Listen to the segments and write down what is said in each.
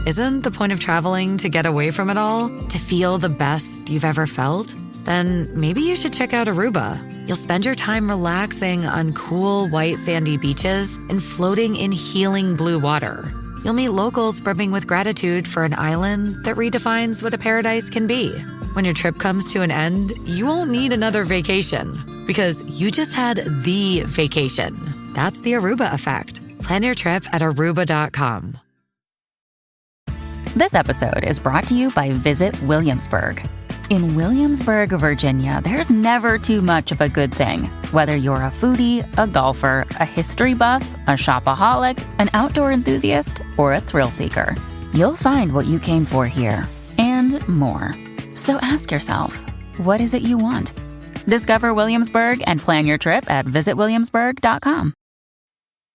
Isn't the point of traveling to get away from it all? To feel the best you've ever felt? Then maybe you should check out Aruba. You'll spend your time relaxing on cool, white, sandy beaches and floating in healing blue water. You'll meet locals brimming with gratitude for an island that redefines what a paradise can be. When your trip comes to an end, you won't need another vacation because you just had the vacation. That's the Aruba effect. Plan your trip at Aruba.com. This episode is brought to you by Visit Williamsburg. In Williamsburg, Virginia, there's never too much of a good thing. Whether you're a foodie, a golfer, a history buff, a shopaholic, an outdoor enthusiast, or a thrill seeker, you'll find what you came for here and more. So ask yourself, what is it you want? Discover Williamsburg and plan your trip at visitwilliamsburg.com.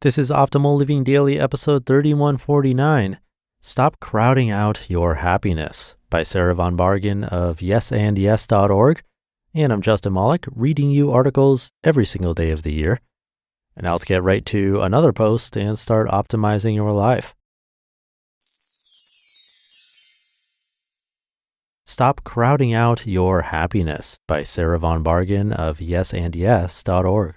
This is Optimal Living Daily, episode 3149. Stop Crowding Out Your Happiness by Sarah Von Bargen of yesandyes.org. And I'm Justin Malik, reading you articles every single day of the year. And now let's get right to another post and start optimizing your life. Stop Crowding Out Your Happiness by Sarah Von Bargen of yesandyes.org.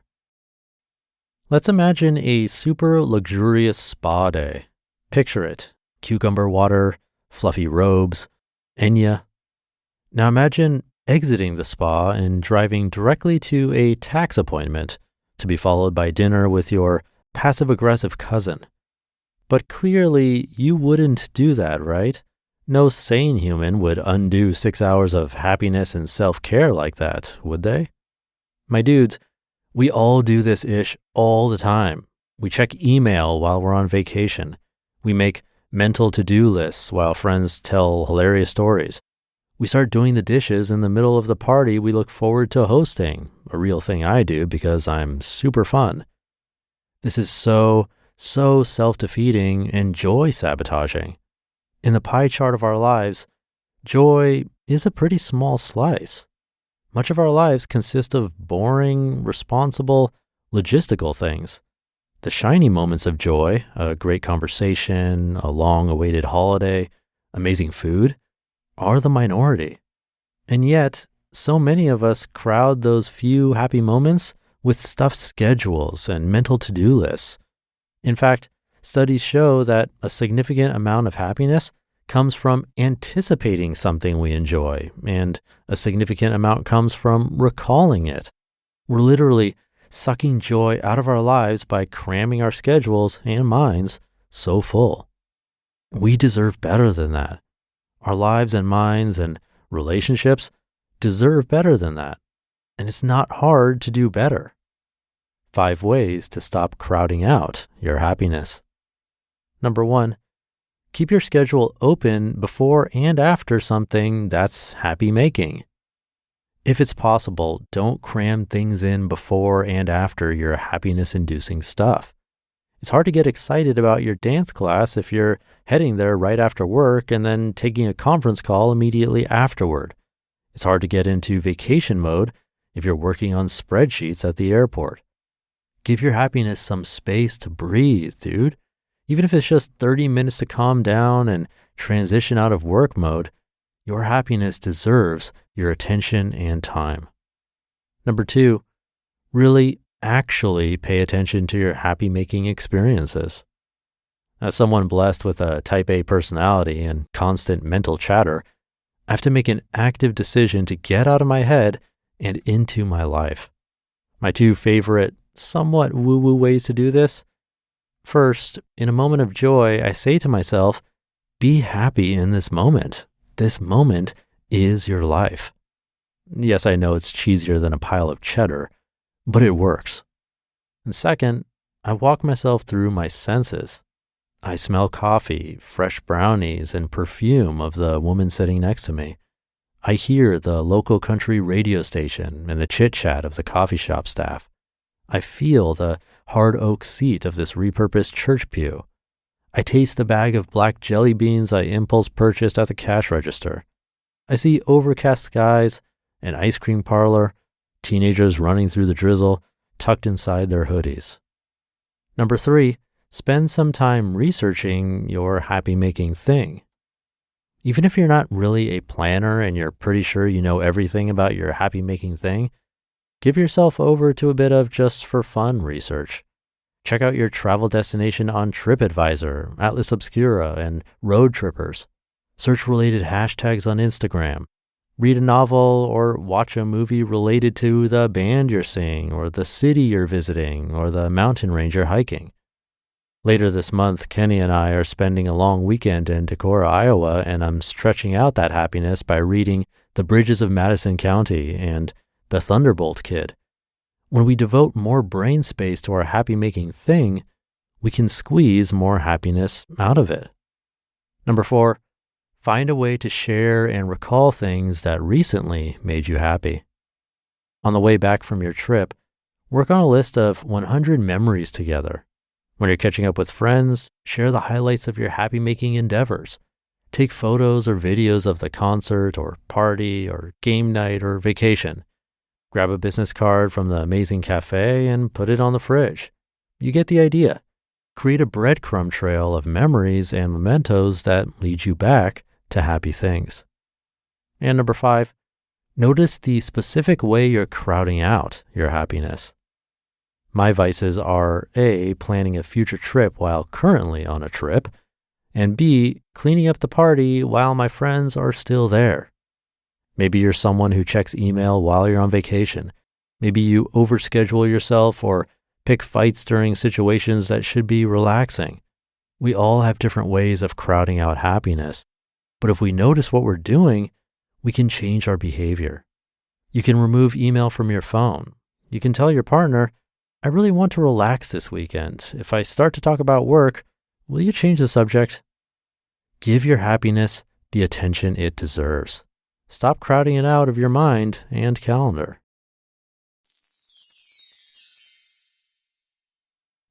Let's imagine a super luxurious spa day. Picture it. Cucumber water, fluffy robes, Enya. Now imagine exiting the spa and driving directly to a tax appointment to be followed by dinner with your passive-aggressive cousin. But clearly, you wouldn't do that, right? No sane human would undo 6 hours of happiness and self-care like that, would they? My dudes, we all do this ish all the time. We check email while we're on vacation. We make mental to-do lists while friends tell hilarious stories. We start doing the dishes in the middle of the party we look forward to hosting, a real thing I do because I'm super fun. This is so self-defeating and joy-sabotaging. In the pie chart of our lives, joy is a pretty small slice. Much of our lives consist of boring, responsible, logistical things. The shiny moments of joy, a great conversation, a long-awaited holiday, amazing food, are the minority. And yet, so many of us crowd those few happy moments with stuffed schedules and mental to-do lists. In fact, studies show that a significant amount of happiness comes from anticipating something we enjoy, and a significant amount comes from recalling it. We're literally sucking joy out of our lives by cramming our schedules and minds so full. We deserve better than that. Our lives and minds and relationships deserve better than that. And it's not hard to do better. 5 ways to stop crowding out your happiness. Number 1, keep your schedule open before and after something that's happy making. If it's possible, don't cram things in before and after your happiness-inducing stuff. It's hard to get excited about your dance class if you're heading there right after work and then taking a conference call immediately afterward. It's hard to get into vacation mode if you're working on spreadsheets at the airport. Give your happiness some space to breathe, dude. Even if it's just 30 minutes to calm down and transition out of work mode, your happiness deserves your attention and time. Number 2, really actually pay attention to your happy-making experiences. As someone blessed with a type A personality and constant mental chatter, I have to make an active decision to get out of my head and into my life. My 2 favorite, somewhat woo-woo ways to do this. First, in a moment of joy, I say to myself, be happy in this moment. This moment is your life. Yes, I know it's cheesier than a pile of cheddar, but it works. And second, I walk myself through my senses. I smell coffee, fresh brownies, and perfume of the woman sitting next to me. I hear the local country radio station and the chit-chat of the coffee shop staff. I feel the hard oak seat of this repurposed church pew. I taste the bag of black jelly beans I impulse purchased at the cash register. I see overcast skies, an ice cream parlor, teenagers running through the drizzle, tucked inside their hoodies. Number 3, spend some time researching your happy-making thing. Even if you're not really a planner and you're pretty sure you know everything about your happy making thing, give yourself over to a bit of just for fun research. Check out your travel destination on TripAdvisor, Atlas Obscura, and Road Trippers. Search related hashtags on Instagram. Read a novel or watch a movie related to the band you're seeing, or the city you're visiting, or the mountain range you're hiking. Later this month, Kenny and I are spending a long weekend in Decorah, Iowa, and I'm stretching out that happiness by reading The Bridges of Madison County and The Thunderbolt Kid. When we devote more brain space to our happy-making thing, we can squeeze more happiness out of it. Number 4, find a way to share and recall things that recently made you happy. On the way back from your trip, work on a list of 100 memories together. When you're catching up with friends, share the highlights of your happy-making endeavors. Take photos or videos of the concert or party or game night or vacation. Grab a business card from the amazing cafe and put it on the fridge. You get the idea. Create a breadcrumb trail of memories and mementos that lead you back to happy things. And number 5, notice the specific way you're crowding out your happiness. My vices are A, planning a future trip while currently on a trip, and B, cleaning up the party while my friends are still there. Maybe you're someone who checks email while you're on vacation. Maybe you overschedule yourself or pick fights during situations that should be relaxing. We all have different ways of crowding out happiness, but if we notice what we're doing, we can change our behavior. You can remove email from your phone. You can tell your partner, I really want to relax this weekend. If I start to talk about work, will you change the subject? Give your happiness the attention it deserves. Stop crowding it out of your mind and calendar.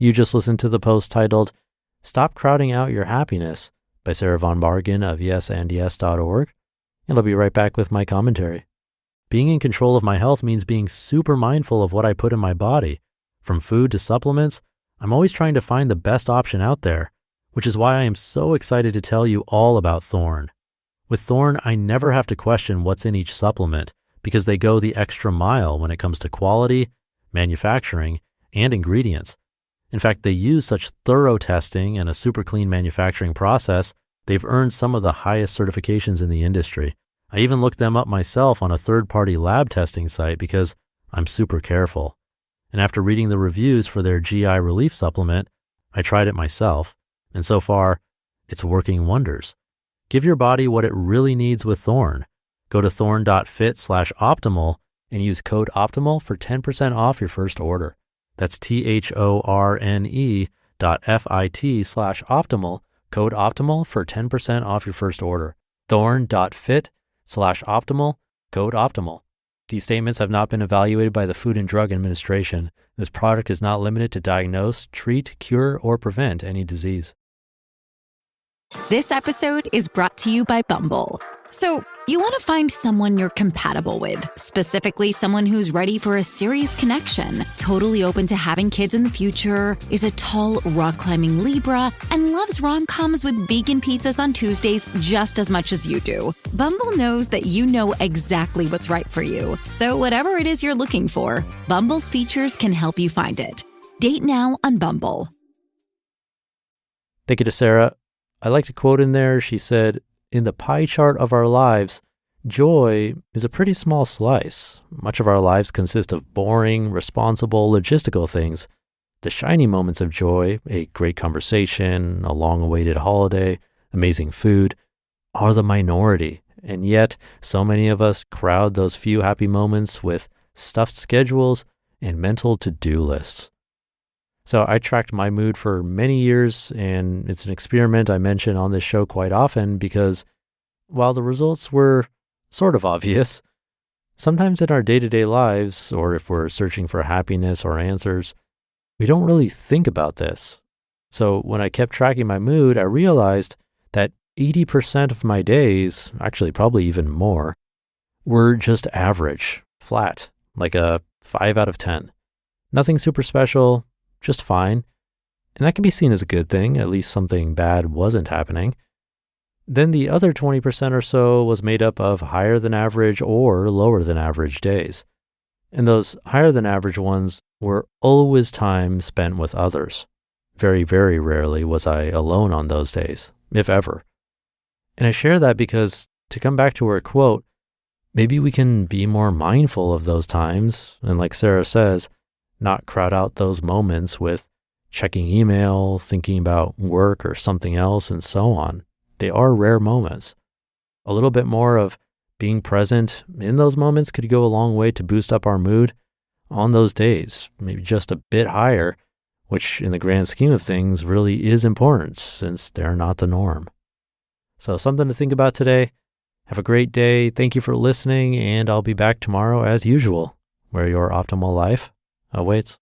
You just listened to the post titled, Stop Crowding Out Your Happiness by Sarah Von Bargen of yesandyes.org, and I'll be right back with my commentary. Being in control of my health means being super mindful of what I put in my body. From food to supplements, I'm always trying to find the best option out there, which is why I am so excited to tell you all about Thorne. With Thorne, I never have to question what's in each supplement because they go the extra mile when it comes to quality, manufacturing, and ingredients. In fact, they use such thorough testing and a super clean manufacturing process, they've earned some of the highest certifications in the industry. I even looked them up myself on a third-party lab testing site because I'm super careful. And after reading the reviews for their GI relief supplement, I tried it myself, and so far, it's working wonders. Give your body what it really needs with Thorne. Go to thorne.fit/optimal and use code OPTIMAL for 10% off your first order. That's THORNE.FIT/optimal, code OPTIMAL for 10% off your first order. Thorne.fit/optimal, code OPTIMAL. These statements have not been evaluated by the Food and Drug Administration. This product is not limited to diagnose, treat, cure, or prevent any disease. This episode is brought to you by Bumble. So, you want to find someone you're compatible with, specifically someone who's ready for a serious connection, totally open to having kids in the future, is a tall, rock-climbing Libra, and loves rom-coms with vegan pizzas on Tuesdays just as much as you do. Bumble knows that you know exactly what's right for you. So whatever it is you're looking for, Bumble's features can help you find it. Date now on Bumble. Thank you to Sarah. I liked a quote in there. She said, in the pie chart of our lives, joy is a pretty small slice. Much of our lives consist of boring, responsible, logistical things. The shiny moments of joy, a great conversation, a long-awaited holiday, amazing food, are the minority. And yet, so many of us crowd those few happy moments with stuffed schedules and mental to-do lists. So I tracked my mood for many years, and it's an experiment I mention on this show quite often because while the results were sort of obvious, sometimes in our day-to-day lives, or if we're searching for happiness or answers, we don't really think about this. So when I kept tracking my mood, I realized that 80% of my days, actually probably even more, were just average, flat, like a 5 out of 10. Nothing super special, just fine. And that can be seen as a good thing, at least something bad wasn't happening. Then the other 20% or so was made up of higher than average or lower than average days. And those higher than average ones were always time spent with others. Very, very rarely was I alone on those days, if ever. And I share that because, to come back to her quote, maybe we can be more mindful of those times, and like Sarah says, not crowd out those moments with checking email, thinking about work or something else, and so on. They are rare moments. A little bit more of being present in those moments could go a long way to boost up our mood on those days, maybe just a bit higher, which in the grand scheme of things really is important since they're not the norm. So something to think about today. Have a great day. Thank you for listening, and I'll be back tomorrow as usual, where your optimal life awaits.